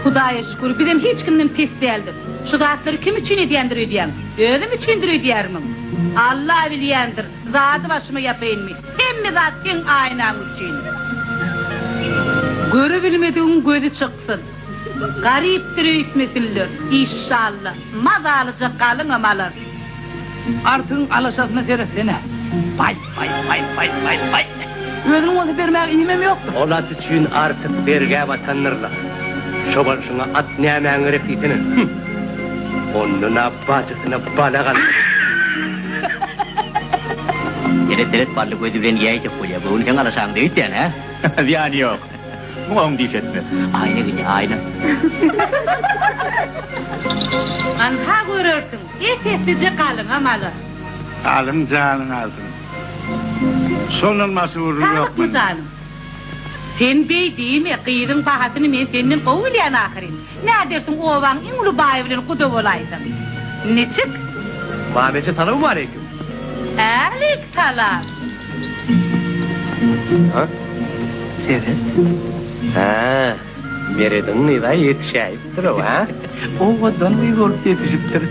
Hudaya şükür bizim hiç kimden pis değildir. Şu zatları kim için ödeyendir ödeyem? Özüm içindir ödeyerim. Allah bileyendir. Zatı başıma yapayım mı? Hem mi zat sen aynen için? Görü bilmediğin gözü çıksın. Gariptir hükmetiliyor. İnşallah. Mazalıca kalın amalar. Artığın alaşasına seresene. Vay. Özünün onu vermeye inimem yoktu. Olat için artık berge vatanırlar. Şoban şuna at nemen repitinin. Onuna bacısına balagan. Deret parlı koydu ben yiyecek buraya. Bunu sen alasam değil yani ha? Yani yok. Bu on dişetme. Aynı gibi aynı. Anha görürsün. Efesice kalın amalar. Alın canın alsın. Sonulması vurur yok Sağlık mı mu? canım? Sen bey değil mi? Kıyırın bahasını men senin kovulayan ahirin. Ne dersin ovan inulu bayevlen kudu olaydın? Ne çık? Babesi tanı mı aleyküm? Alik salam. Ha? Evet. Ha, meredin nida yetişeyiptir o ha? O vadan bir gol yetişiptir.